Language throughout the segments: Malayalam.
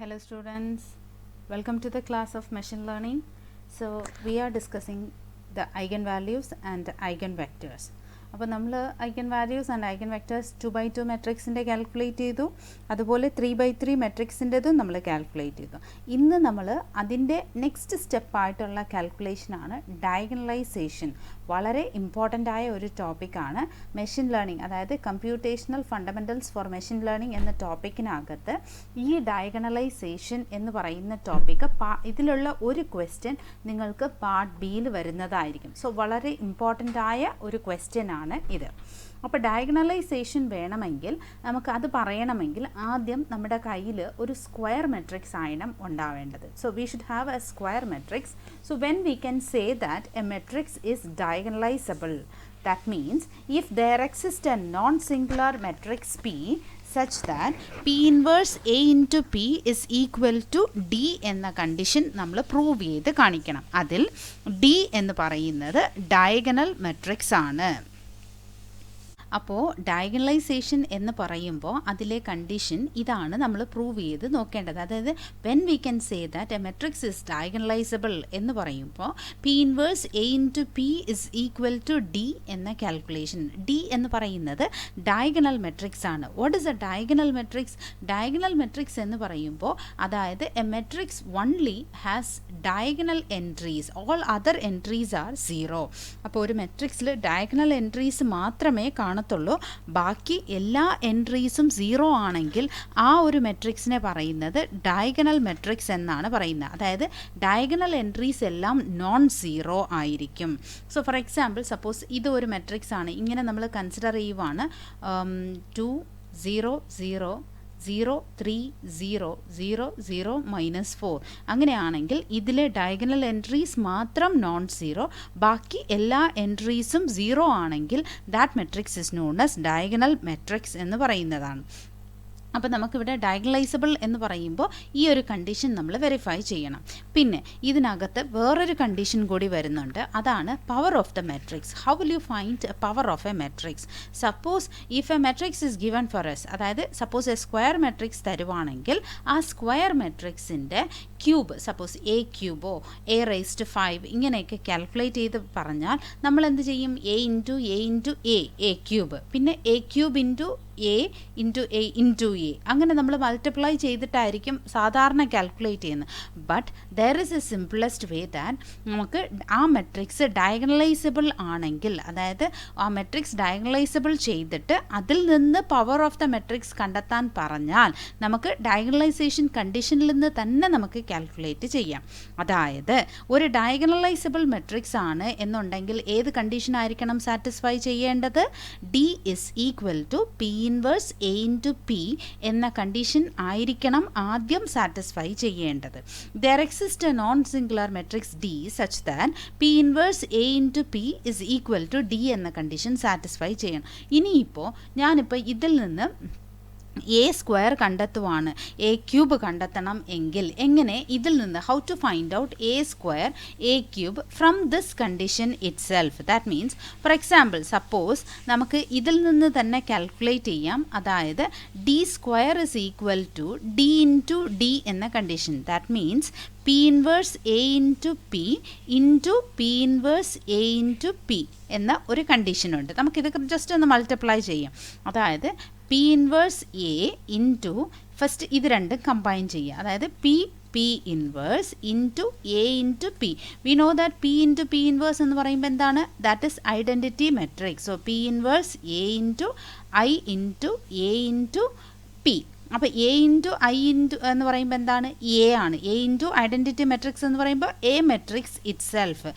Hello students, welcome to the class of machine learning. So we are discussing the eigenvalues and eigenvectors. അപ്പോൾ നമ്മൾ eigenvalues and eigenvectors 2x2 മെട്രിക്സിൻ്റെ കാൽക്കുലേറ്റ് ചെയ്തു, അതുപോലെ 3x3 മെട്രിക്സിൻ്റെതും നമ്മൾ കാൽക്കുലേറ്റ് ചെയ്തു. ഇന്ന് നമ്മൾ അതിൻ്റെ നെക്സ്റ്റ് സ്റ്റെപ്പായിട്ടുള്ള കാൽക്കുലേഷനാണ് ഡയഗണലൈസേഷൻ. വളരെ ഇമ്പോർട്ടൻ്റ് ആയ ഒരു ടോപ്പിക്കാണ് മെഷീൻ ലേണിംഗ്, അതായത് കമ്പ്യൂട്ടേഷണൽ ഫണ്ടമെൻ്റൽസ് ഫോർ മെഷീൻ ലേണിംഗ് എന്ന ടോപ്പിക്കിനകത്ത് ഈ ഡയഗണലൈസേഷൻ എന്ന് പറയുന്ന ടോപ്പിക്ക് ഇതിലുള്ള ഒരു ക്വസ്റ്റ്യൻ നിങ്ങൾക്ക് പാർട്ട് ബിയിൽ വരുന്നതായിരിക്കും. സോ വളരെ ഇമ്പോർട്ടൻ്റ് ആയ ഒരു ക്വസ്റ്റ്യൻ ആണ് ഇത്. അപ്പോൾ ഡയഗണലൈസേഷൻ വേണമെങ്കിൽ നമുക്ക് അത് പറയണമെങ്കിൽ ആദ്യം നമ്മുടെ കയ്യിൽ ഒരു സ്ക്വയർ മെട്രിക്സ് ആയിരം ഉണ്ടാവേണ്ടത്. So we should have A square matrix. So when we can say that a matrix is diagonalisable, that means if there exists a non-singular matrix P such that P inverse A into P is equal to D എന്ന കണ്ടീഷൻ നമ്മൾ പ്രൂവ് ചെയ്ത് കാണിക്കണം. അതിൽ D എന്ന് പറയുന്നത് ഡയഗണൽ മെട്രിക്സ് ആണ്. അപ്പോൾ ഡയഗണലൈസേഷൻ എന്ന് പറയുമ്പോൾ അതിലെ കണ്ടീഷൻ ഇതാണ് നമ്മൾ പ്രൂവ് ചെയ്ത് നോക്കേണ്ടത്. അതായത് when we can say that a matrix is diagonalisable എന്ന് പറയുമ്പോൾ P inverse A into P is equal to D എന്ന കാൽക്കുലേഷൻ. ഡി എന്ന് പറയുന്നത് ഡയഗണൽ മെട്രിക്സ് ആണ്. What is a diagonal matrix? Diagonal matrix എന്ന് പറയുമ്പോൾ അതായത് a matrix only has diagonal entries, all other entries are zero. അപ്പോൾ ഒരു മെട്രിക്സിൽ ഡയഗണൽ എൻട്രീസ് മാത്രമേ കാണത്തുള്ളൂ, ബാക്കി എല്ലാ എൻട്രീസും സീറോ ആണെങ്കിൽ ആ ഒരു മെട്രിക്സിനെ പറയുന്നത് ഡയഗണൽ മെട്രിക്സ് എന്നാണ് പറയുന്നത്. അതായത് ഡയഗണൽ എൻട്രീസ് എല്ലാം നോൺ സീറോ ആയിരിക്കും. സോ ഫോർ എക്സാമ്പിൾ സപ്പോസ് ഇത് ഒരു മെട്രിക്സ് ആണ്, ഇങ്ങനെ നമ്മൾ കൺസിഡർ ചെയ്യുവാണ് 2 0 0 0 3 0 0 0 -4. അങ്ങനെയാണെങ്കിൽ ഇതിലെ ഡയഗണൽ എൻട്രീസ് മാത്രം നോൺ സീറോ, ബാക്കി എല്ലാ എൻട്രീസും സീറോ ആണെങ്കിൽ that matrix is known as diagonal matrix എന്ന് പറയുന്നതാണ്. അപ്പോൾ നമുക്കിവിടെ ഡയഗണലൈസബിൾ എന്ന് പറയുമ്പോൾ ഈ ഒരു കണ്ടീഷൻ നമ്മൾ വെരിഫൈ ചെയ്യണം. പിന്നെ ഇതിനകത്ത് വേറൊരു കണ്ടീഷൻ കൂടി വരുന്നുണ്ട്, അതാണ് power of the matrix. How will you find power of a matrix? Suppose if a matrix is given for S, അതായത് സപ്പോസ് എ സ്ക്വയർ മെട്രിക്സ് തരുവാണെങ്കിൽ ആ സ്ക്വയർ മെട്രിക്സിൻ്റെ ക്യൂബ്, സപ്പോസ് എ ക്യൂബോ എ റേസ് ടു 5 ഇങ്ങനെയൊക്കെ കാൽക്കുലേറ്റ് ചെയ്ത് പറഞ്ഞാൽ നമ്മൾ എന്ത് ചെയ്യും? A into A into A cube, പിന്നെ A cube into A into A into A, അങ്ങനെ നമ്മൾ മൾട്ടിപ്ലൈ ചെയ്തിട്ടായിരിക്കും സാധാരണ കാൽക്കുലേറ്റ് ചെയ്യുന്നത്. But there is A simplest way that നമുക്ക് ആ മെട്രിക്സ് ഡയഗണലൈസബിൾ ആണെങ്കിൽ, അതായത് ആ മെട്രിക്സ് ഡയഗണലൈസബിൾ ചെയ്തിട്ട് അതിൽ നിന്ന് പവർ ഓഫ് ദ മെട്രിക്സ് കണ്ടെത്താൻ പറഞ്ഞാൽ നമുക്ക് ഡയഗണലൈസേഷൻ കണ്ടീഷനിൽ നിന്ന് തന്നെ നമുക്ക് കാൽക്കുലേറ്റ് ചെയ്യാം. അതായത് ഒരു ഡയഗണലൈസബിൾ മെട്രിക്സ് ആണ് എന്നുണ്ടെങ്കിൽ ഏത് കണ്ടീഷൻ ആയിരിക്കണം സാറ്റിസ്ഫൈ ചെയ്യേണ്ടത്? D is equal to P inverse A into P എന്ന കണ്ടീഷൻ ആയിരിക്കണം ആദ്യം സാറ്റിസ്ഫൈ ചെയ്യേണ്ടത്. There exist a non singular matrix D such that P inverse A into P is equal to D എന്ന കണ്ടീഷൻ സാറ്റിസ്ഫൈ ചെയ്യണം. ഇനിയിപ്പോൾ ഞാനിപ്പോൾ ഇതിൽ നിന്ന് എ സ്ക്വയർ കണ്ടെത്തുവാണ്, എ ക്യൂബ് കണ്ടെത്തണം എങ്കിൽ എങ്ങനെ? ഇതിൽ നിന്ന് how to find out A square A cube from this condition itself. That means four example suppose നമുക്ക് ഇതിൽ നിന്ന് തന്നെ കാൽക്കുലേറ്റ് ചെയ്യാം, അതായത് D square is equal to D into D എന്ന condition. That means P inverse A into P into P inverse A into P എന്ന ഒരു കണ്ടീഷനുണ്ട്. നമുക്കിത് ജസ്റ്റ് ഒന്ന് മൾട്ടിപ്ലൈ ചെയ്യാം. അതായത് P inverse A into first ഇത് രണ്ടും കമ്പൈൻ ചെയ്യുക, അതായത് P inverse into A into P. We know that P into P inverse എന്ന് പറയുമ്പോൾ എന്താണ്? That is identity matrix. So P inverse A into I into A into P. അപ്പോൾ എ ഇൻറ്റു ഐ ഇൻറ്റു എന്ന് പറയുമ്പോൾ എന്താണ്? എ ആണ്. എ ഇൻറ്റു ഐഡൻറ്റിറ്റി മെട്രിക്സ് എന്ന് പറയുമ്പോൾ A matrix itself.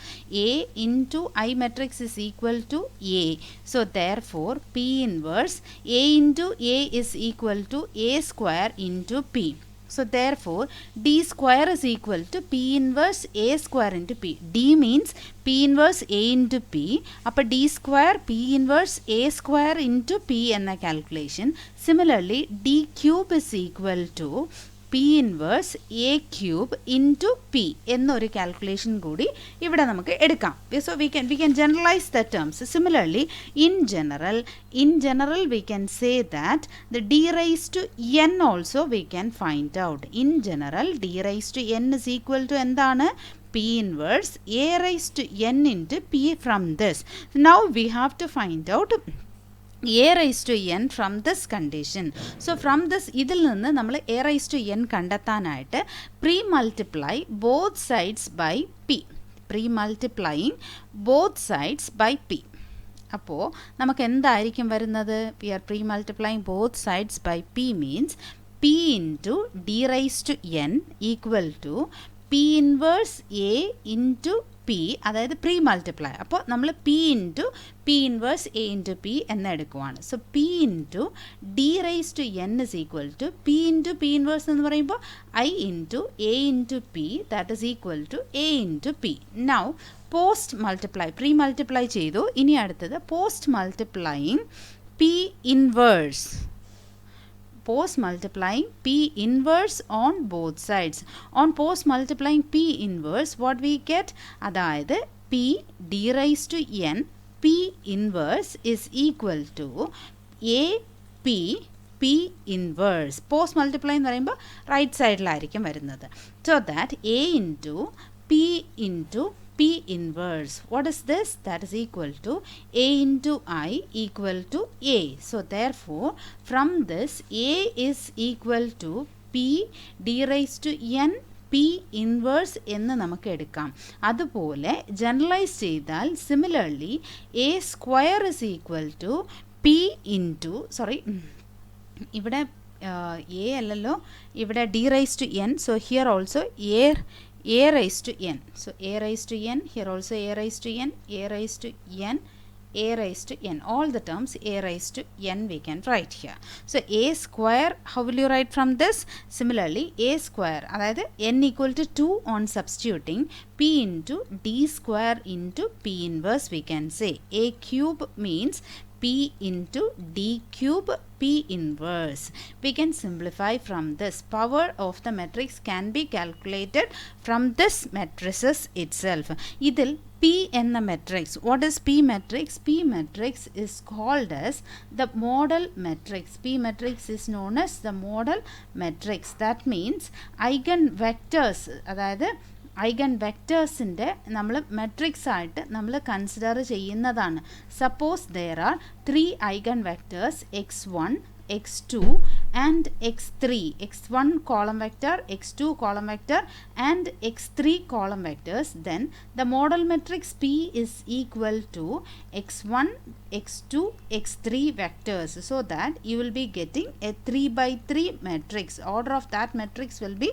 A into I matrix is equal to A. So therefore P inverse A into A is equal to A square into P. So therefore d square is equal to p inverse a square into p. d means p inverse a into p. അപ്പോൾ d square p inverse a square into p എന്ന calculation. Similarly d cube is equal to P inverse A cube into P എന്നൊരു കാൽക്കുലേഷൻ കൂടി ഇവിടെ നമുക്ക് എടുക്കാം. So we can generalise the terms. Similarly in general we can say that the D raise to N also we can find out. In general D raise to N is equal to എന്താണ്? P inverse A raised to n into P from this. Now we have to find out A raised to n from this condition. So from this ഇതിൽ നിന്ന് നമ്മൾ A raised to n കണ്ടെത്താനായിട്ട് pre-multiply both sides by P. Pre-multiplying both sides by P. അപ്പോൾ നമുക്ക് എന്തായിരിക്കും വരുന്നത്? We are pre-multiplying both sides by P means P into D raised to n equal to P inverse A into P, അതായത് പ്രീ മൾട്ടിപ്ലൈ. അപ്പോൾ നമ്മൾ P into P inverse A into P എന്ന് എടുക്കുവാണ്. So P into D raise to n is equal to P into P inverse എന്ന് പറയുമ്പോൾ I into A into P, that is equal to A into P. Now post multiply, pre multiply ചെയ്തു. ഇനി അടുത്തത് post multiplying P inverse. Post multiplying P inverse on both sides. On post multiplying P inverse, what we get? അതായത് P D raised to n P inverse is equal to A P P inverse. Post multiply എന്ന് പറയുമ്പോൾ റൈറ്റ് സൈഡിലായിരിക്കും വരുന്നത്. So that A into P into P inverse. What is this? That is equal to A into I equal to A. So therefore from this A is equal to P D raised to n P inverse എന്ന് നമുക്ക് എടുക്കാം. അതുപോലെ ജനറലൈസ് ചെയ്താൽ similarly A square is equal to P into ഇവിടെ A അല്ലല്ലോ, ഇവിടെ D raised to n. So here also A raised to n. So A raised to n, here also A raised to n, A raised to n, A raised to n. All the terms A raised to n we can write here. So A square, how will you write from this? Similarly A square, അതായത് n equal to 2 on substituting P into D square into P inverse we can say. A cube means P into D cube P inverse. We can simplify from this. Power of the matrix can be calculated from this matrices itself. ഇതിൽ P എന്ന matrix. What is P matrix? P matrix is called as the model matrix. P matrix is known as the model matrix. That means eigenvectors, അതായത് ഐഗൺ വെക്റ്റേഴ്സിൻ്റെ നമ്മൾ മെട്രിക്സ് ആയിട്ട് നമ്മൾ കൺസിഡർ ചെയ്യുന്നതാണ്. Suppose there are 3 eigenvectors x1, x2 and x3. x1 column vector, x2 column vector and x3 column vectors. Then the model matrix P is equal to x1, x2, x3 vectors, so that you will be getting a 3 by 3 matrix. Order of that matrix will be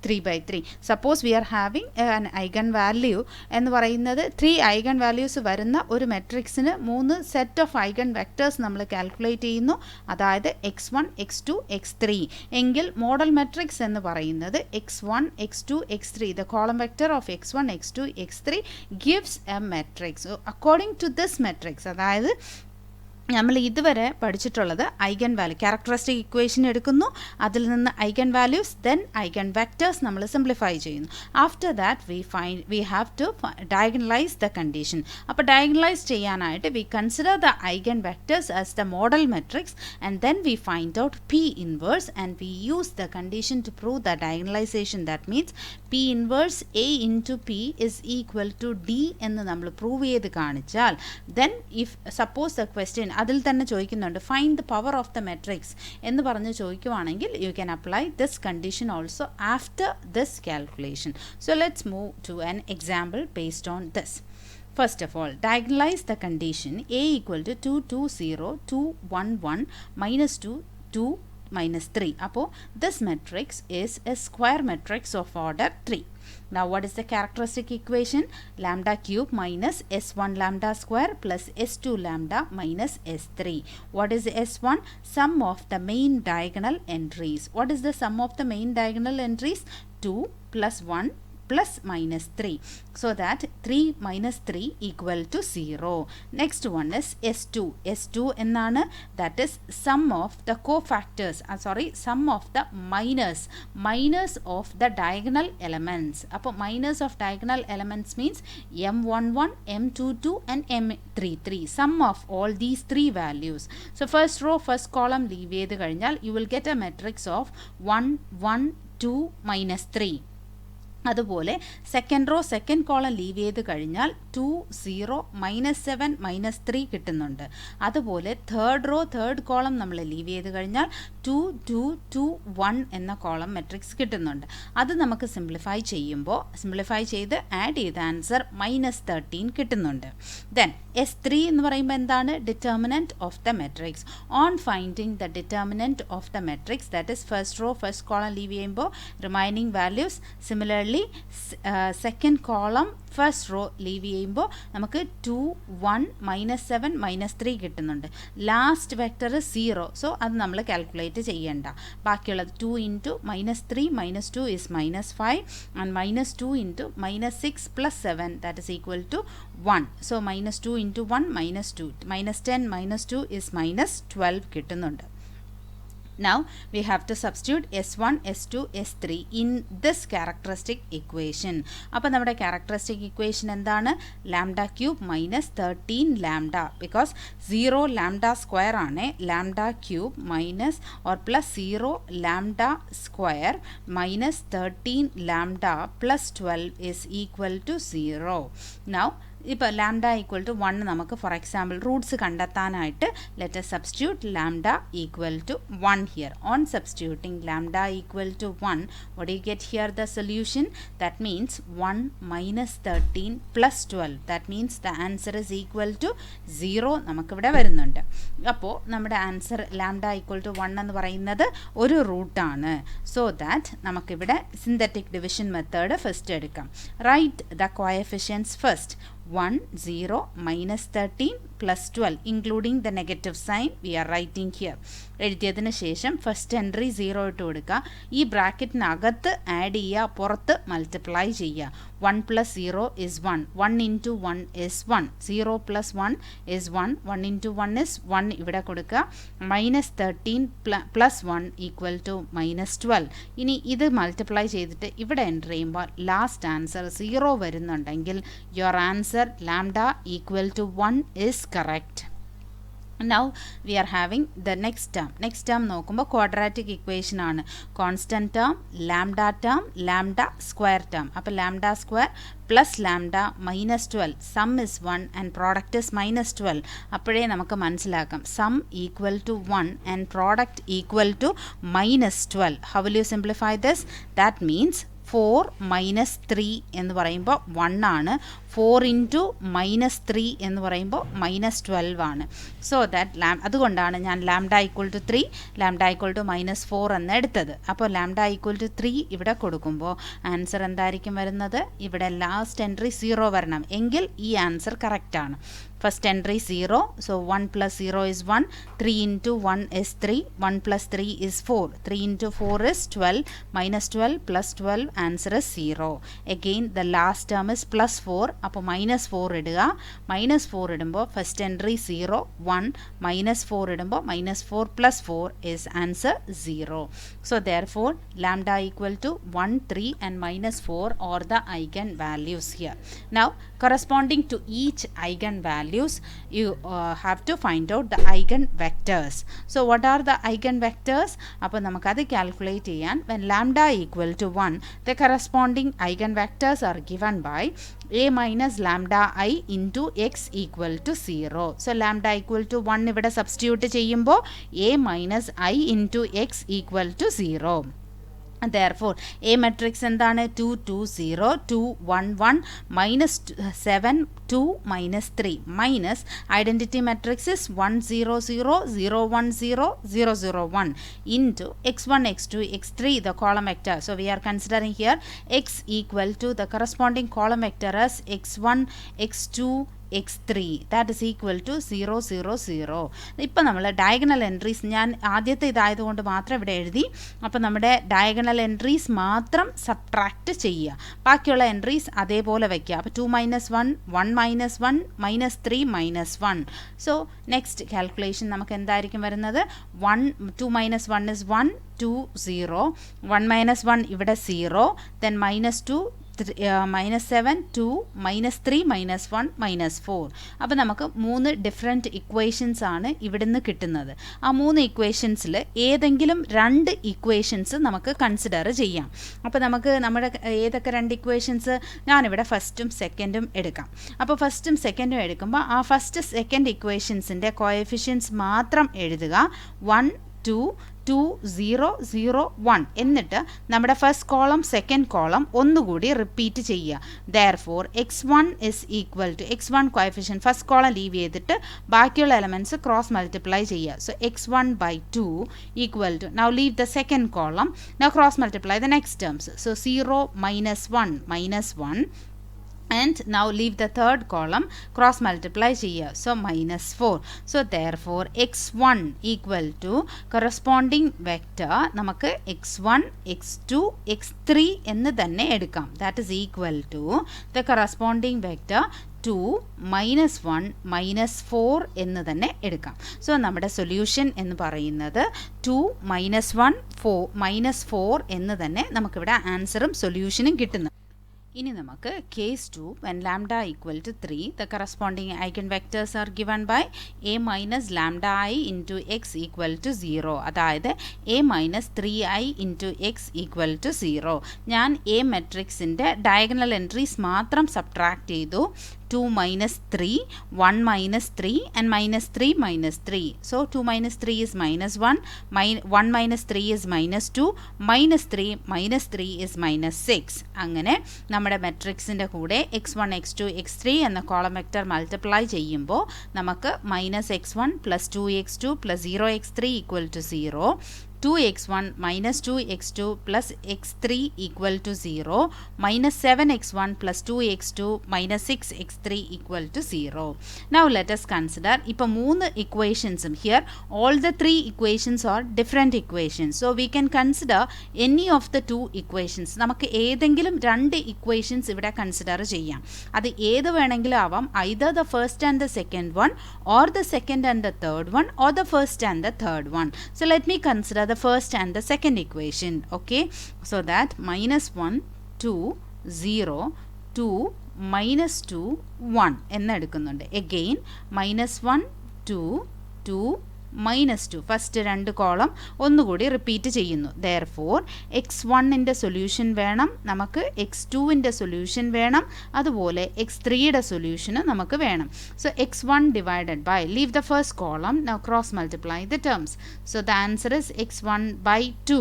3 by 3. Suppose we are having an eigenvalue എന്ന് പറയുന്നത് 3 eigen values വരുന്ന ഒരു മെട്രിക്സിന് 3 സെറ്റ് ഓഫ് ഐഗൺ വെക്റ്റേഴ്സ് നമ്മൾ കാൽക്കുലേറ്റ് ചെയ്യുന്നു. അതായത് x1, x2, x3 എങ്കിൽ മോഡൽ മെട്രിക്സ് എന്ന് പറയുന്നത് x1, x2, x3, the column vector of x1, x2, x3 gives a matrix. So according to this matrix, അതായത് നമ്മൾ ഇതുവരെ പഠിച്ചിട്ടുള്ളത് ഐഗൺ വാല്യൂ ക്യാരക്ടറിസ്റ്റിക് ഇക്വേഷൻ എടുക്കുന്നു, അതിൽ നിന്ന് eigenvalues then eigenvectors നമ്മൾ സിംപ്ലിഫൈ ചെയ്യുന്നു. After that we have to diagonalise the condition. അപ്പോൾ ഡയഗണലൈസ് ചെയ്യാനായിട്ട് we consider the eigenvectors as the modal matrix and then we find out P inverse and we use the condition to prove the diagonalisation. That means P inverse A into P is equal to D എന്ന് നമ്മൾ പ്രൂവ് ചെയ്ത് കാണിച്ചാൽ then if suppose the question അതിൽ തന്നെ ചോദിക്കുന്നുണ്ട് find the power of the matrix എന്ന് പറഞ്ഞ് ചോദിക്കുവാണെങ്കിൽ you can apply this condition also after this calculation. So let's move to an example based on this. First of all, diagonalize the condition A equal to 2, 2, 0, 2, 1, 1, minus 2, 2, minus 3. അപ്പോൾ this matrix is a square matrix of order 3. Now what is the characteristic equation? Lambda cube minus s1 lambda square plus s2 lambda minus s3. What is s1? Sum of the main diagonal entries. What is the sum of the main diagonal entries? 2 plus 1 plus minus 3. So that 3 minus 3 equal to 0. Next one is S2. S2 ennaanu, that is sum of the cofactors, sum of the minus of the diagonal elements. Appo minus of diagonal elements means M11, M22 and M33. Sum of all these three values. So first row, first column leave ചെയ്ത് കഴിഞ്ഞാൽ you will get a matrix of 1, 1, 2, minus 3. അതുപോലെ second row second column leave ചെയ്ത് കഴിഞ്ഞാൽ 2, 0, -7, -3 കിട്ടുന്നുണ്ട്. അതുപോലെ തേർഡ് റോ തേർഡ് കോളം നമ്മൾ ലീവ് ചെയ്ത് കഴിഞ്ഞാൽ 2, 2, 2, 1 എന്ന കോളം മെട്രിക്സ് കിട്ടുന്നുണ്ട്. അത് നമുക്ക് സിംപ്ലിഫൈ ചെയ്ത് ആഡ് ചെയ്ത ആൻസർ -13 കിട്ടുന്നുണ്ട്. ദെൻ S3 എന്ന് പറയുമ്പോൾ എന്താണ്? Determinant of the matrix. On finding the determinant of the matrix, that is first row first column leave ചെയ്യുമ്പോൾ remaining values, similarly second column first row leave ചെയ്യുമ്പോൾ നമുക്ക് 2, 1, -7, -3 കിട്ടുന്നുണ്ട്. ലാസ്റ്റ് വെക്ടർ 0, സോ അത് നമ്മൾ കാൽക്കുലേറ്റ് ചെയ്യേണ്ട. ബാക്കിയുള്ളത് 2 into -3 -2 is -5 and -2 into -6 plus 7, that is equal to 1. So -2 into 1 -2, -10 -2 is -12 കിട്ടുന്നുണ്ട്. Now we have to substitute S1, S2, S3 in this characteristic equation. അപ്പോൾ നമ്മുടെ characteristic equation എന്താണ്? lambda cube minus 13 lambda, because 0 lambda square ആണ്. lambda cube minus or plus 0 lambda square minus 13 lambda plus 12 is equal to 0. Now ഇപ്പോൾ ലാംഡ ഈക്വൽ ടു 1 നമുക്ക് ഫോർ എക്സാമ്പിൾ റൂട്ട്സ് കണ്ടെത്താനായിട്ട് let us substitute lambda equal to 1 here. On substituting lambda equal to 1, what do you get here? The solution. That means 1 minus 13 plus 12. That means the answer is equal to 0 നമുക്കിവിടെ വരുന്നുണ്ട്. അപ്പോൾ നമ്മുടെ ആൻസർ ലാംഡ ഈക്വൽ ടു 1 എന്ന് പറയുന്നത് ഒരു റൂട്ടാണ്. സോ ദാറ്റ് നമുക്കിവിടെ സിന്തറ്റിക് ഡിവിഷൻ മെത്തേഡ് ഫസ്റ്റ് എടുക്കാം. Write the coefficients first. 1, 0, -13 plus 12, including the negative sign we are writing here. എഴുതിയതിന് ശേഷം ഫസ്റ്റ് എൻട്രി 0 ഇട്ട് കൊടുക്കുക. ഈ ബ്രാക്കറ്റിനകത്ത് ആഡ് ചെയ്യുക, പുറത്ത് മൾട്ടിപ്ലൈ ചെയ്യുക. 1 plus 0 is 1. 1 into 1 is 1. 0 plus 1 is 1. 1 into 1 is 1 ഇവിടെ കൊടുക്കുക. -13 plus 1 equal to -12. ഇനി ഇത് മൾട്ടിപ്ലൈ ചെയ്തിട്ട് ഇവിടെ എൻ്റർ ചെയ്യുമ്പോൾ ലാസ്റ്റ് ആൻസർ 0 വരുന്നുണ്ടെങ്കിൽ your answer lambda equal to 1 is correct. Now we are having the next term നോക്കുമ്പോൾ ക്വാഡ്രാറ്റിക് ഇക്വേഷൻ ആണ്. Constant term, lambda square term. അപ്പോൾ lambda square plus lambda -12, sum is 1 and product is -12. അപ്പോഴേ നമുക്ക് മനസ്സിലാക്കാം sum equal to 1 and product equal to -12. How will you simplify this? That means 4 minus 3 എന്ന് പറയുമ്പോൾ 1 ആണ്. 4 into -3 എന്ന് പറയുമ്പോൾ -12 ആണ്. സോ ദാറ്റ് അതുകൊണ്ടാണ് ഞാൻ lambda equal to 3, lambda equal to -4 എന്ന് എടുത്തത്. അപ്പോൾ ലാംഡ ഈക്വൽ ടു 3 ഇവിടെ കൊടുക്കുമ്പോൾ ആൻസർ എന്തായിരിക്കും വരുന്നത്? ഇവിടെ ലാസ്റ്റ് എൻട്രി 0 വരണം, എങ്കിൽ ഈ ആൻസർ കറക്റ്റാണ്. First entry 0, so 1 plus 0 is 1, 3 into 1 is 3, 1 plus 3 is 4, 3 into 4 is 12, -12 plus 12, answer is 0. Again the last term is plus 4, അപ്പോൾ -4 ഇടുക. -4 ഇടുമ്പോൾ ഫസ്റ്റ് എൻട്രി 0, 1, -4 ഇടുമ്പോൾ -4 plus 4 is answer 0. So therefore lambda equal to 1, 3 and -4 are the eigenvalues here. Now corresponding to each eigenvalue you have to find out the eigenvectors. So what are the eigenvectors? അപ്പോൾ നമുക്കത് കാൽക്കുലേറ്റ് ചെയ്യാൻ when lambda equal to 1, the corresponding eigenvectors are given by a minus lambda I into x equal to 0. So lambda equal to 1 ഇവിടെ സബ്സ്റ്റിറ്റ്യൂട്ട് ചെയ്യുമ്പോൾ a minus I into x equal to 0. Therefore A matrix എന്താണ്? 2, 2, 0, 2, 1, 1, -7, 2, -3, minus identity matrix is 1, 0, 0, 0, 1, 0, 0, 0, 1 into x1, x2, x3 the column vector. So we are considering here x equal to the corresponding column vector as x1, x2, x3 that is equal to 0 0 0. ഇപ്പോൾ നമ്മൾ ഡയഗണൽ എൻട്രീസ് ഞാൻ ആദ്യത്തെ ഇതായതുകൊണ്ട് മാത്രം ഇവിടെ എഴുതി. അപ്പോൾ നമ്മുടെ ഡയഗണൽ എൻട്രീസ് മാത്രം സബ്ട്രാക്റ്റ് ചെയ്യുക, ബാക്കിയുള്ള എൻട്രീസ് അതേപോലെ വയ്ക്കുക. അപ്പോൾ 2 - 1 1 - 1 -3 -1. സോ നെക്സ്റ്റ് കാൽക്കുലേഷൻ നമുക്ക് എന്തായിരിക്കും വരുന്നത്? 2 - 1 is 1 2 0 1 - 1 ഇവിടെ 0 then -2 -7 2 -3 -1 -4. അപ്പോൾ നമുക്ക് 3 ഡിഫറെൻറ്റ് ഇക്വേഷൻസ് ആണ് ഇവിടുന്ന് കിട്ടുന്നത്. ആ 3 ഇക്വേഷൻസിൽ ഏതെങ്കിലും 2 ഇക്വേഷൻസ് നമുക്ക് കൺസിഡർ ചെയ്യാം. അപ്പോൾ നമുക്ക് നമ്മുടെ ഏതൊക്കെ 2 ഇക്വേഷൻസ്? ഞാനിവിടെ ഫസ്റ്റും സെക്കൻഡും എടുക്കാം. അപ്പോൾ ഫസ്റ്റും സെക്കൻഡും എടുക്കുമ്പോൾ ആ ഫസ്റ്റ് സെക്കൻഡ് ഇക്വേഷൻസിൻ്റെ കോഎഫിഷ്യൻസ് മാത്രം എഴുതുക. 1 2 2 0 0 1 എന്നിട്ട് നമ്മുടെ ഫസ്റ്റ് കോളം സെക്കൻഡ് കോളം ഒന്നുകൂടി റിപ്പീറ്റ് ചെയ്യുക. Therefore x1 is equal to x1 coefficient first column leave ചെയ്തിട്ട് ബാക്കിയുള്ള എലമെൻറ്റ്സ് ക്രോസ് മൾട്ടിപ്ലൈ ചെയ്യുക. So x1/2 equal to, now leave the second column, now cross multiply the next terms. So 0 -1 -1 and now leave the third column, cross multiply ചെയ്യുക. So -4. So therefore x1 equal to corresponding vector നമുക്ക് x1 x2 x3 എന്ന് തന്നെ എടുക്കാം. That is equal to the corresponding vector 2 -1 -4 എന്ന് തന്നെ എടുക്കാം. സോ നമ്മുടെ സൊല്യൂഷൻ എന്ന് പറയുന്നത് 2 -1 4 എന്ന് തന്നെ നമുക്കിവിടെ ആൻസറും സൊല്യൂഷനും കിട്ടുന്നു. ഇനി നമുക്ക് case 2 when lambda equal to 3 the corresponding eigenvectors are given by a minus lambda I into x equal to 0. അതായത് a minus 3i into x equal to 0. ഞാൻ a മെട്രിക്സിൻ്റെ ഡയഗണൽ എൻട്രീസ് മാത്രം സബ്ട്രാക്ട് ചെയ്തു. 2 - 3 1 - 3 and -3 -3. So 2 - 3 is -1 1 - 3 is -2 -3 -3 is -6. അങ്ങനെ നമ്മുടെ മെട്രിക്സിൻ്റെ കൂടെ x1 x2 x3 എന്ന കോളം വെക്റ്റർ മൾട്ടിപ്ലൈ ചെയ്യുമ്പോൾ നമുക്ക് -x1 + 2x2 + 0x3 = 0 2x1 - 2x2 plus x3 equal to 0 -7x1 plus 2x2 minus 6x3 equal to 0. Now let us consider ഇപ്പോൾ 3 equations here. All the 3 equations are different equations. So we can consider any of the 2 equations. നമുക്ക് ഏതെങ്കിലും 2 equations ഇവിടെ കൺസിഡർ ചെയ്യാം. അത് ഏത് വേണമെങ്കിലും ആവാം. either the first and the second one or the second and the third one or the first and the third one. So let me consider the first and the second equation. Okay, so that -1 2 0 2 -2 1 എന്ന് എടുക്കുന്നുണ്ട്. again -1 2 2 -2 ഫസ്റ്റ് 2 കോളം ഒന്നുകൂടി റിപ്പീറ്റ് ചെയ്യുന്നു. therefore x1ൻ്റെ സൊല്യൂഷൻ വേണം, നമുക്ക് x2ൻ്റെ സൊല്യൂഷൻ വേണം, അതുപോലെ x3യുടെ സൊല്യൂഷന് നമുക്ക് വേണം. so x1 divided by, leave the first column, now cross multiply the terms. so the answer is x1/2.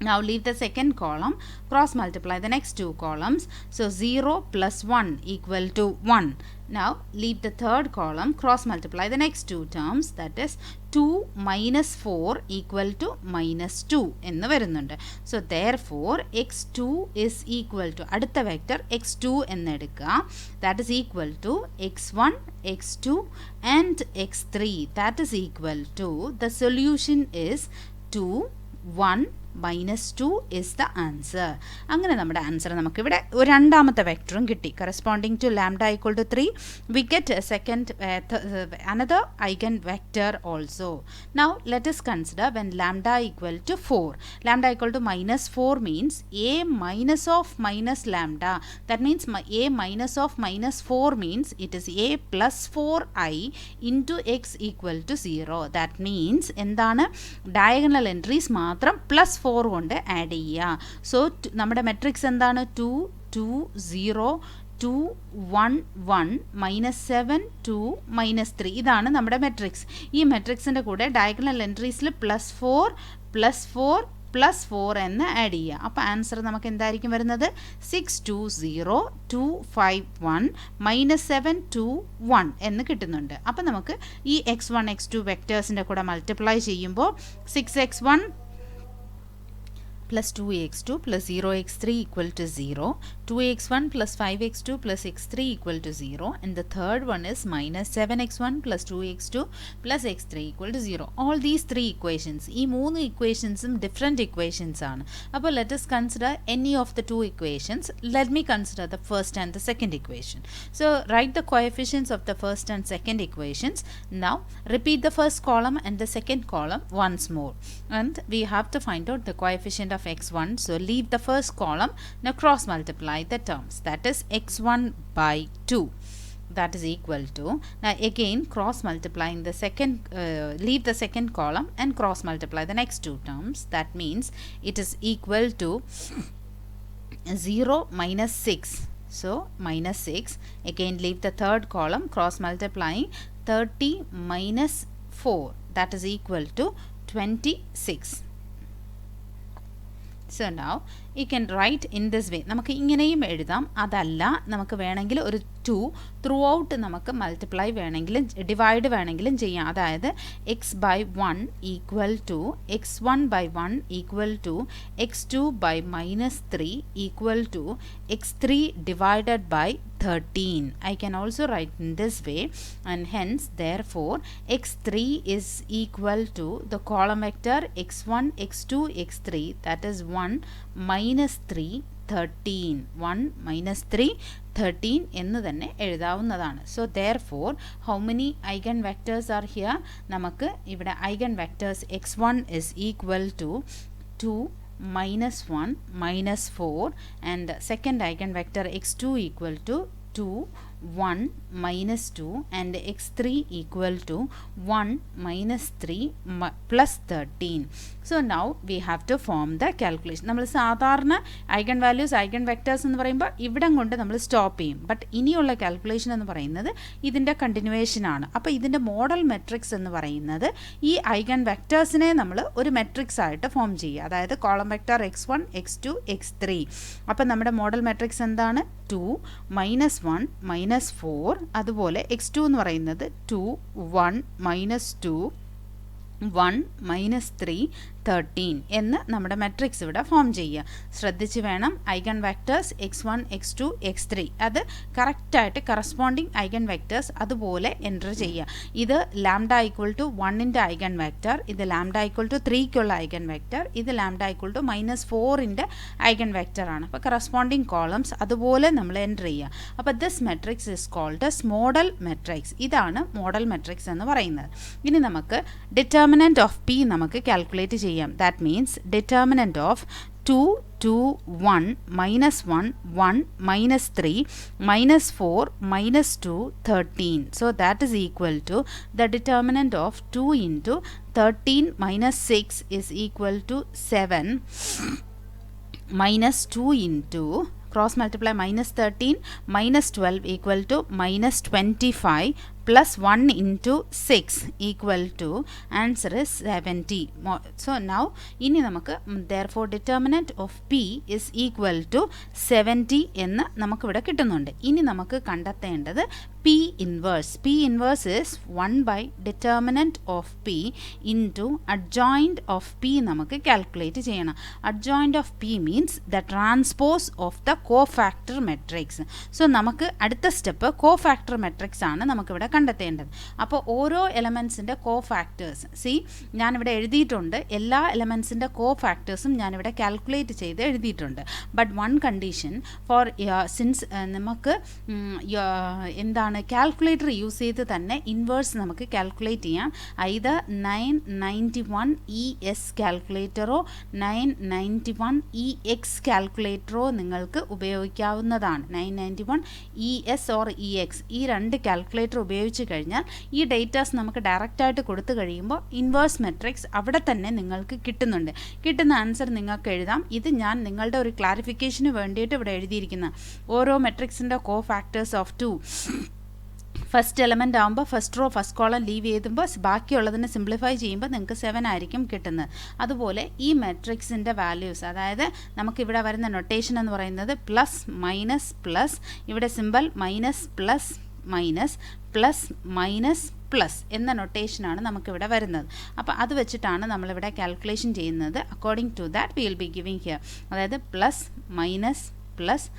Now leave the second column, cross multiply the next 2 columns. So 0 plus 1 equal to 1. Now leave the third column, cross multiply the next 2 terms, that is 2 minus 4 equal to -2 എന്ന് വരുന്നുണ്ട്. So therefore x2 is equal to, അടുത്ത vector x2 എന്നെടുക്കുക, that is equal to x1 x2 and x3, that is equal to, the solution is 2 1 -2 is the answer. അങ്ങനെ നമ്മുടെ ആൻസർ നമുക്കിവിടെ രണ്ടാമത്തെ വെക്ടറും കിട്ടി. Corresponding to lambda equal to 3 we get a second another eigenvector also. Now let us consider when lambda equal to 4. Lambda equal to -4 means a minus of minus lambda. That means a minus of -4 means it is a plus 4i into x equal to 0. That means എന്താണ്, ഡയഗണൽ എൻട്രീസ് മാത്രം +4 കൊണ്ട് ആഡ് ചെയ്യുക. സോ നമ്മുടെ മെട്രിക്സ് എന്താണ്, 2 2 0 2 1 1 -7 2 -3. ഇതാണ് നമ്മുടെ മെട്രിക്സ്. ഈ മെട്രിക്സിൻ്റെ കൂടെ ഡയഗണൽ എൻട്രീസിൽ +4 +4 +4 എന്ന് ആഡ് ചെയ്യുക. അപ്പോൾ ആൻസർ നമുക്ക് എന്തായിരിക്കും വരുന്നത്, 6 2 0 2 5 1 -7 2 1 എന്ന് കിട്ടുന്നുണ്ട്. അപ്പോൾ നമുക്ക് ഈ x1 x2 വെക്റ്റേഴ്സിൻ്റെ കൂടെ മൾട്ടിപ്ലൈ ചെയ്യുമ്പോൾ 6x1 plus 2x2 plus 0x3 equal to 0, 2x1 plus 5x2 plus x3 equal to 0, and the third one is minus 7x1 plus 2x2 plus x3 equal to 0. All these three equations, ഈ മൂന്ന് equationsum different equations ആണ്. അപ്പോൾ let us consider any of the two equations. Let me consider the first and the second equation. So write the coefficients of the first and second equations. Now repeat the first column and the second column once more, and we have to find out the coefficient of x1. So leave the first column, now cross multiply the terms, that is x1 by 2, that is equal to, now again cross multiplying the second, leave the second column and cross multiply the next two terms, that means it is equal to 0 minus 6. So minus 6, again leave the third column, cross multiplying 30 minus 4, that is equal to 26. So now you can write in this way. നമുക്ക് ഇങ്ങനെയും എഴുതാം, അതല്ല നമുക്ക് വേണമെങ്കിൽ ഒരു 2 ത്രൂ ഔട്ട് നമുക്ക് മൾട്ടിപ്ലൈ വേണമെങ്കിലും ഡിവൈഡ് വേണമെങ്കിലും ചെയ്യാം. അതായത് X by 1 equal to x1 by 1 equal to x2 by minus 3 equal to x3 divided by 13. I can also write in this way, and hence therefore x3 is equal to the column vector x1 x2 x3, that is 1 minus 3 13, 1 minus 3 13 എന്ന് തന്നെ എഴുതാവുന്നതാണ്. So therefore how many eigenvectors are here? നമുക്ക് ഇവിടെ eigenvectors x1 is equal to 2 minus 1 minus 4, and second eigenvector x2 equal to 2 1 minus 2, and x3 equal to 1 minus 3 plus 13. So now we have to form the calculation. നമ്മൾ സാധാരണ ഐഗൺ വാല്യൂസ് ഐഗൺ വെക്ടേഴ്സ് എന്ന് പറയുമ്പോൾ ഇവിടം കൊണ്ട് നമ്മൾ സ്റ്റോപ്പ് ചെയ്യും. ബട്ട് ഇനിയുള്ള കാൽക്കുലേഷൻ എന്ന് പറയുന്നത് ഇതിൻ്റെ കണ്ടിന്യൂവേഷൻ ആണ്. അപ്പോൾ ഇതിൻ്റെ മോഡൽ മെട്രിക്സ് എന്ന് പറയുന്നത് ഈ ഐഗൺ വെക്ടേഴ്സിനെ നമ്മൾ ഒരു മെട്രിക്സ് ആയിട്ട് ഫോം ചെയ്യുക. അതായത് column vector x1 x2 x3. അപ്പോൾ നമ്മുടെ മോഡൽ മെട്രിക്സ് എന്താണ്? 2 minus 1 minus 4. അതുപോലെ x2 എന്ന് പറയുന്നത് 2 1 minus 2 1 minus 3 13 എന്ന് നമ്മുടെ മെട്രിക്സ് ഇവിടെ ഫോം ചെയ്യുക. ശ്രദ്ധിച്ച് വേണം eigen vectors x1 x2 x3 അത് കറക്റ്റായിട്ട് കറസ്പോണ്ടിങ് ഐഗൺ വെക്ടേഴ്സ് അതുപോലെ എൻ്റർ ചെയ്യുക. ഇത് ലാംഡ ഈക്വൽ ടു 1ൻ്റെ ഐഗൺ വെക്ടർ, ഇത് ലാംഡ ഈക്വൽ ടു 3ക്കുള്ള ഐഗൺ വെക്ടർ, ഇത് ലാംഡ ഈക്വൽ ടു -4ൻ്റെ ഐഗൺ വെക്ടർ ആണ്. അപ്പോൾ കറസ്പോണ്ടിങ് കോളംസ് അതുപോലെ നമ്മൾ എൻ്റർ ചെയ്യുക. അപ്പോൾ this matrix is called as modal matrix. ഇതാണ് മോഡൽ മെട്രിക്സ് എന്ന് പറയുന്നത്. ഇനി നമുക്ക് ഡിറ്റർമിനൻറ്റ് ഓഫ് പി നമുക്ക് കാൽക്കുലേറ്റ് ചെയ്യാം. That means determinant of 2 2 1 minus 1 1 minus 3 minus 4 minus 2 13. So that is equal to the determinant of 2 into 13 minus 6 is equal to 7 minus 2 into cross multiply minus 13 minus 12 equal to minus 25 plus 1 into 6 equal to answer is 70. So now ഇനി നമുക്ക് therefore determinant of P is equal to 70 എന്ന് നമുക്കിവിടെ കിട്ടുന്നുണ്ട്. ഇനി നമുക്ക് കണ്ടെത്തേണ്ടത് P inverse. P inverse is 1 by determinant of P into adjoint of P നമുക്ക് കാൽക്കുലേറ്റ് ചെയ്യണം. Adjoint of P means the transpose of the cofactor matrix. So നമുക്ക് അടുത്ത സ്റ്റെപ്പ് cofactor matrix ആണ് നമുക്കിവിടെ കണ്ടെത്തേണ്ടത്. അപ്പോൾ ഓരോ എലമെൻസിൻ്റെ കോഫാക്ടേഴ്സ് ഞാനിവിടെ എഴുതിയിട്ടുണ്ട്. എല്ലാ എലമെൻസിൻ്റെ കോഫാക്ടേഴ്സും ഞാനിവിടെ കാൽക്കുലേറ്റ് ചെയ്ത് എഴുതിയിട്ടുണ്ട്. But one condition for since നമുക്ക് എന്താണ് കാൽക്കുലേറ്റർ യൂസ് ചെയ്ത് തന്നെ ഇൻവേഴ്സ് നമുക്ക് കാൽക്കുലേറ്റ് ചെയ്യാം. ഐദർ 991 ES കാൽക്കുലേറ്ററോ 991 EX കാൽക്കുലേറ്ററോ നിങ്ങൾക്ക് ഉപയോഗിക്കാവുന്നതാണ്. 991 ES ഓർ EX ഈ രണ്ട് കാൽക്കുലേറ്റർ ഉപയോഗിച്ച് കഴിഞ്ഞാൽ ഈ ഡേറ്റാസ് നമുക്ക് ഡയറക്റ്റായിട്ട് കൊടുത്തു കഴിയുമ്പോൾ ഇൻവേഴ്സ് മെട്രിക്സ് അവിടെ തന്നെ നിങ്ങൾക്ക് കിട്ടുന്നുണ്ട്. കിട്ടുന്ന ആൻസർ നിങ്ങൾക്ക് എഴുതാം. ഇത് ഞാൻ നിങ്ങളുടെ ഒരു ക്ലാരിഫിക്കേഷന് വേണ്ടിയിട്ട് ഇവിടെ എഴുതിയിരിക്കുന്ന ഓരോ മെട്രിക്സിൻ്റെ cofactors of 2 first element ആകുമ്പോൾ first row first column leave ചെയ്തുമ്പോൾ ബാക്കിയുള്ളതിനെ സിംപ്ലിഫൈ ചെയ്യുമ്പോൾ നിങ്ങൾക്ക് 7 ആയിരിക്കും കിട്ടുന്നത്. അതുപോലെ ഈ മെട്രിക്സിൻ്റെ വാല്യൂസ്, അതായത് നമുക്കിവിടെ വരുന്ന നൊട്ടേഷൻ എന്ന് പറയുന്നത് പ്ലസ് മൈനസ് പ്ലസ്, ഇവിടെ simple minus plus minus plus minus plus എന്ന നൊട്ടേഷനാണ് നമുക്കിവിടെ വരുന്നത്. അപ്പോൾ അത് വെച്ചിട്ടാണ് നമ്മളിവിടെ കാൽക്കുലേഷൻ ചെയ്യുന്നത്. According to that we will be giving here, അതായത് plus minus plus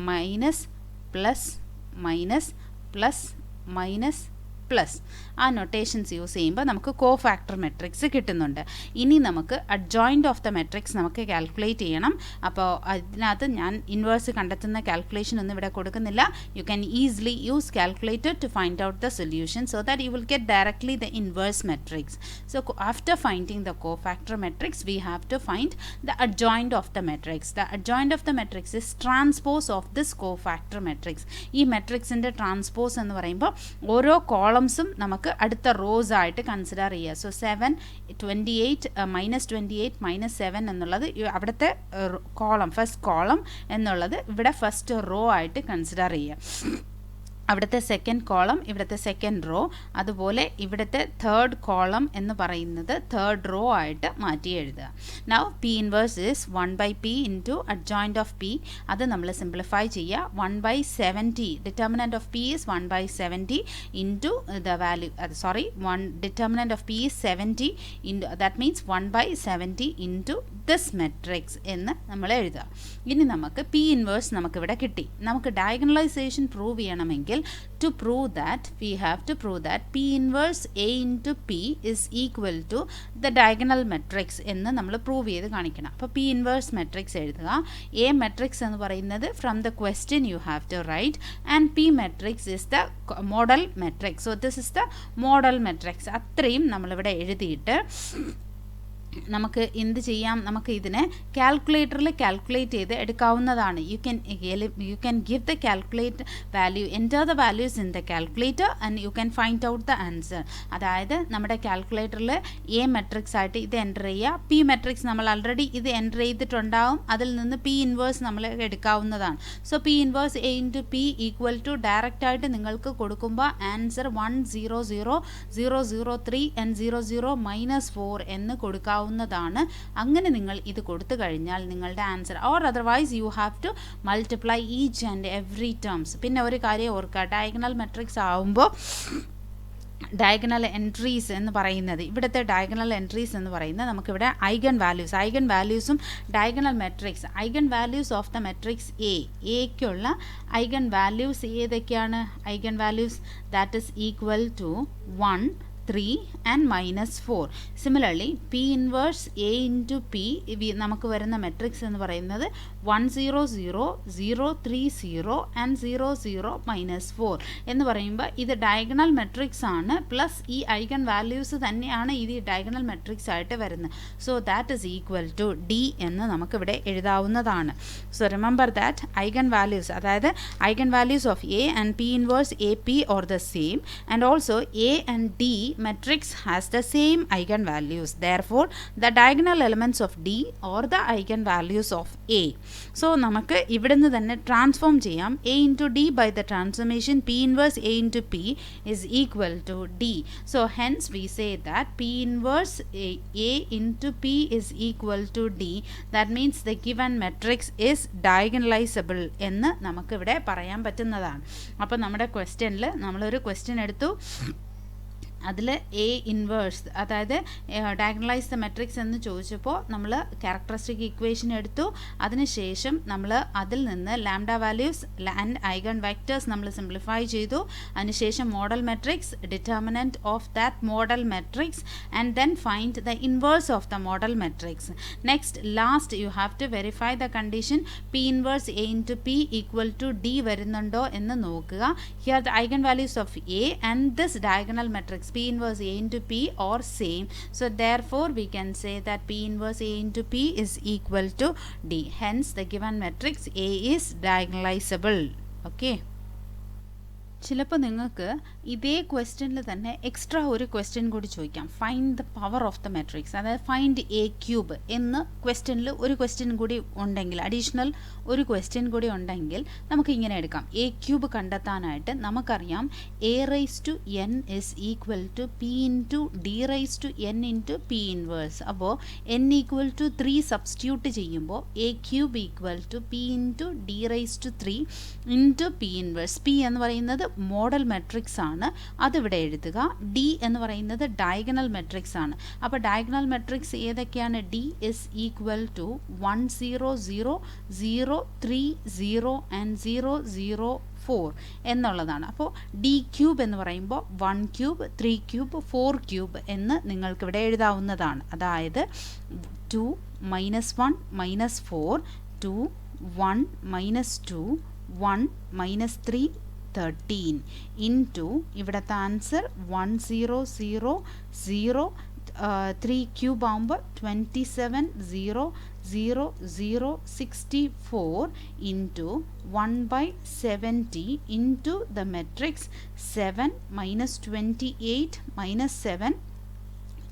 minus plus minus plus minus plus ആ നൊട്ടേഷൻസ് യൂസ് ചെയ്യുമ്പോൾ നമുക്ക് കോഫാക്ടർ മെട്രിക്സ് കിട്ടുന്നുണ്ട്. ഇനി നമുക്ക് അഡ്ജോയിൻ്റ് ഓഫ് ദ മെട്രിക്സ് നമുക്ക് കാൽക്കുലേറ്റ് ചെയ്യണം. അപ്പോൾ അതിനകത്ത് ഞാൻ ഇൻവേഴ്സ് കണ്ടെത്തുന്ന കാൽക്കുലേഷൻ ഒന്നും ഇവിടെ കൊടുക്കുന്നില്ല. You can easily use calculator to find out the solution so that you will get directly the inverse matrix. So after finding the cofactor matrix we have to find the adjoint of the matrix. The adjoint of the matrix is transpose of this cofactor matrix. ഈ മെട്രിക്സിൻ്റെ ട്രാൻസ്പോസ് എന്ന് പറയുമ്പോൾ ഓരോ കോളംസും നമുക്ക് അടുത്ത റോസ് ആയിട്ട് കൺസിഡർ ചെയ്യുക. സോ 7, 28 -28 -7 എന്നുള്ളത് അവിടുത്തെ കോളം, ഫസ്റ്റ് കോളം എന്നുള്ളത് ഇവിടെ ഫസ്റ്റ് റോ ആയിട്ട് കൺസിഡർ ചെയ്യുക. അവിടുത്തെ സെക്കൻഡ് കോളം ഇവിടുത്തെ സെക്കൻഡ് റോ, അതുപോലെ ഇവിടുത്തെ തേർഡ് കോളം എന്ന് പറയുന്നത് തേർഡ് റോ ആയിട്ട് മാറ്റി എഴുതുക. Now P inverse is 1/p into adjoint of P. അത് നമ്മൾ സിംപ്ലിഫൈ ചെയ്യുക. 1/70 determinant of P is 1/70 into the value, determinant of P is 70 into, that means 1/70 into this matrix എന്ന് നമ്മൾ എഴുതുക. ഇനി നമുക്ക് പി ഇൻവേഴ്സ് നമുക്കിവിടെ കിട്ടി. നമുക്ക് ഡയഗണലൈസേഷൻ പ്രൂവ് ചെയ്യണമെങ്കിൽ to prove that we have to prove that P inverse A into P is equal to the diagonal matrix എന്ന് നമ്മൾ പ്രൂവ് ചെയ്ത് കാണിക്കണം. അപ്പോൾ P inverse matrix എഴുതുക. A matrix എന്ന് പറയുന്നത് from the question you have to write and P matrix is the model matrix. So this is the model matrix. അത്രയും നമ്മളിവിടെ എഴുതിയിട്ട് നമുക്ക് എന്ത് ചെയ്യാം, നമുക്ക് ഇതിനെ കാൽക്കുലേറ്ററിൽ കാൽക്കുലേറ്റ് ചെയ്ത് എടുക്കാവുന്നതാണ്. You can give the calculate value, enter the values in the calculator and you can find out the answer. അതായത് നമ്മുടെ കാൽക്കുലേറ്ററിൽ എ മെട്രിക്സ് ആയിട്ട് ഇത് എൻ്റർ ചെയ്യുക. പി മെട്രിക്സ് നമ്മൾ ഓൾറെഡി ഇത് എൻ്റർ ചെയ്തിട്ടുണ്ടാവും. അതിൽ നിന്ന് പി ഇൻവേഴ്സ് നമ്മൾ എടുക്കാവുന്നതാണ്. So P inverse A into P equal to ഡയറക്റ്റായിട്ട് നിങ്ങൾക്ക് കൊടുക്കുമ്പോൾ ആൻസർ 1 0 0 0 0 3 and 0 0 -4 എന്ന് കൊടുക്കാവുന്നതാണ്. അങ്ങനെ നിങ്ങൾ ഇത് കൊടുത്തു കഴിഞ്ഞാൽ നിങ്ങളുടെ answer, or otherwise you have to multiply each and every terms. പിന്നെ ഒരു കാര്യം ഓർക്കുക, ഡയഗണൽ മെട്രിക്സ് ആവുമ്പോൾ ഡയഗണൽ എൻട്രീസ് എന്ന് പറയുന്നത്, ഇവിടുത്തെ ഡയഗണൽ എൻട്രീസ് എന്ന് പറയുന്നത് നമുക്കിവിടെ ഐഗൺ വാല്യൂസും diagonal matrix, eigen values of the matrix എക്കുള്ള ഐഗൺ വാല്യൂസ് ഏതൊക്കെയാണ്? Eigen values that is equal to 1, 3 and -4. Similarly, P inverse A into P നമുക്ക് വരുന്ന മെട്രിക്സ് എന്ന് പറയുന്നത് 1 0 0 0 3 0 and 0 0 -4 എന്ന് പറയുമ്പോൾ ഇത് ഡയഗണൽ മെട്രിക്സ് ആണ്, പ്ലസ് ഈ ഐഗൺ വാല്യൂസ് തന്നെയാണ് ഇത് ഡയഗണൽ മെട്രിക്സ് ആയിട്ട് വരുന്നത്. So that is equal to D എന്ന് നമുക്കിവിടെ എഴുതാവുന്നതാണ്. So remember that eigen values, അതായത് eigen values of A and P inverse A P are the same, and also A and D matrix has the same eigenvalues. Therefore, the diagonal elements of D or the eigenvalues of A. So, നമുക്ക് ഇവിടുന്ന് തന്നെ ട്രാൻസ്ഫോം ചെയ്യാം. A into D by the transformation P inverse A into P is equal to D. So, hence we say that P inverse A into P is equal to D. That means the given matrix is diagonalizable എന്ന് നമുക്കിവിടെ പറയാൻ പറ്റുന്നതാണ്. അപ്പോൾ നമ്മുടെ ക്വസ്റ്റ്യനിൽ നമ്മളൊരു ക്വസ്റ്റ്യൻ എടുത്തു, അതിൽ എ ഇൻവേഴ്സ്, അതായത് ഡയഗണലൈസ് ദ മെട്രിക്സ് എന്ന് ചോദിച്ചപ്പോൾ നമ്മൾ ക്യാരക്ടറിസ്റ്റിക് ഇക്വേഷൻ എടുത്തു. അതിനുശേഷം നമ്മൾ അതിൽ നിന്ന് lambda values and eigenvectors നമ്മൾ സിംപ്ലിഫൈ ചെയ്തു. അതിനുശേഷം modal matrix, determinant of that modal matrix, and then find the inverse of the modal matrix. Next last you have to verify the condition P inverse A into P equal to D വരുന്നുണ്ടോ എന്ന് നോക്കുക. Here the eigen values of A and this diagonal matrix P inverse A into P are same. So therefore we can say that P inverse A into P is equal to D. Hence the given matrix A is diagonalizable. Okay. ചിലപ്പോൾ നിങ്ങൾക്ക് ഇതേ ക്വസ്റ്റ്യനിൽ തന്നെ എക്സ്ട്രാ ഒരു ക്വസ്റ്റ്യൻ കൂടി ചോദിക്കാം. Find the power of the matrix, അതായത് ഫൈൻഡ് എ ക്യൂബ് എന്ന് ക്വസ്റ്റ്യനിൽ ഒരു ക്വസ്റ്റ്യൻ കൂടി ഉണ്ടെങ്കിൽ, അഡീഷണൽ ഒരു ക്വസ്റ്റ്യൻ കൂടി ഉണ്ടെങ്കിൽ നമുക്ക് ഇങ്ങനെ എടുക്കാം. എ ക്യൂബ് കണ്ടെത്താനായിട്ട് നമുക്കറിയാം A raise to N is equal to P into D raise to N into P inverse. അപ്പോൾ എൻ ഈക്വൽ ടു 3 സബ്സ്റ്റിറ്റ്യൂട്ട് ചെയ്യുമ്പോൾ A cube equal to P into D raise to 3 into P inverse. P എന്ന് പറയുന്നത് മോഡൽ മെട്രിക്സ് ആണ്, അതിവിടെ എഴുതുക. ഡി എന്ന് പറയുന്നത് ഡയഗണൽ മെട്രിക്സ് ആണ്. അപ്പോൾ ഡയഗണൽ മെട്രിക്സ് ഏതൊക്കെയാണ്? D is equal to 1 0 0 0 3 0 and 0 0 4 എന്നുള്ളതാണ്. അപ്പോൾ ഡി ക്യൂബ് എന്ന് പറയുമ്പോൾ 1 ക്യൂബ് 3 ക്യൂബ് 4 ക്യൂബ് എന്ന് നിങ്ങൾക്കിവിടെ എഴുതാവുന്നതാണ്. അതായത് 2 -1 -4 2 1 -2 1 -3 13 ഇൻറ്റു ഇവിടുത്തെ ആൻസർ 1 0 0 0 3 ക്യൂബ് ആകുമ്പോൾ 27 0 0 0 64 ഇൻറ്റു 1/70 ഇൻറ്റു ദ മെട്രിക്സ് 7 -28 -7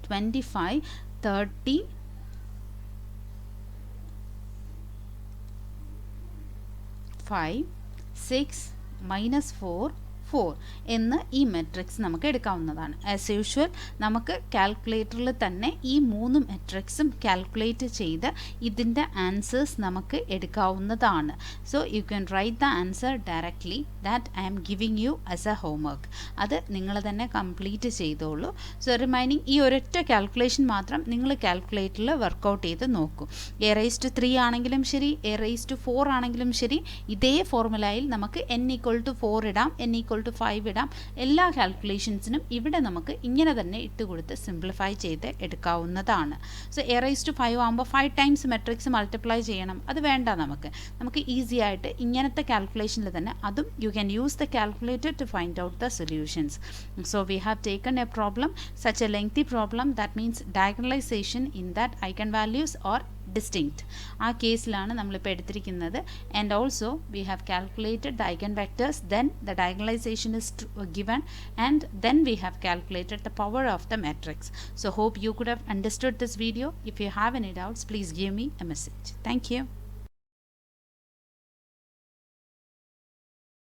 25 30 5 6 -4 4 എന്ന് ഈ മെട്രിക്സ് നമുക്ക് എടുക്കാവുന്നതാണ്. ആസ് യൂഷ്വൽ നമുക്ക് കാൽക്കുലേറ്ററിൽ തന്നെ ഈ 3 മെട്രിക്സും കാൽക്കുലേറ്റ് ചെയ്ത് ഇതിൻ്റെ ആൻസേഴ്സ് നമുക്ക് എടുക്കാവുന്നതാണ്. So you can write the answer directly that I am giving you as a homework. അത് നിങ്ങൾ തന്നെ കംപ്ലീറ്റ് ചെയ്തോളൂ. സോ റിമൈനിങ് ഈ ഒരൊറ്റ കാൽക്കുലേഷൻ മാത്രം നിങ്ങൾ കാൽക്കുലേറ്ററിൽ വർക്കൗട്ട് ചെയ്ത് നോക്കൂ. എ റൈസ് ടു 3 ആണെങ്കിലും ശരി, എ റൈസ് ടു 4 ആണെങ്കിലും ശരി, ഇതേ ഫോർമുലയിൽ നമുക്ക് n = 4 ഇടാം, n = 5 ഇടാം. എല്ലാ കാൽക്കുലേഷൻസിനും ഇവിടെ നമുക്ക് ഇങ്ങനെ തന്നെ ഇട്ട് കൊടുത്ത് സിംപ്ലിഫൈ ചെയ്ത് എടുക്കാവുന്നതാണ്. സോ എ റൈസ് ടു 5 ആകുമ്പോൾ 5 ടൈംസ് മെട്രിക്സ് മൾട്ടിപ്ലൈ ചെയ്യണം, അത് വേണ്ട. നമുക്ക് ഈസി ആയിട്ട് ഇങ്ങനത്തെ കാൽക്കുലേഷനിൽ തന്നെ അതും you can use the calculator to find out the solutions. So we have taken a problem, such a lengthy problem, that means diagonalization in that eigenvalues or distinct. ആ കേസിലാണ് നമ്മളിപ്പോൾ എടുത്തിരിക്കുന്നത്. And also we have calculated the eigenvectors, then the diagonalization is given, and then we have calculated the power of the matrix. So hope you could have understood this video. If you have any doubts, please give me a message. Thank you.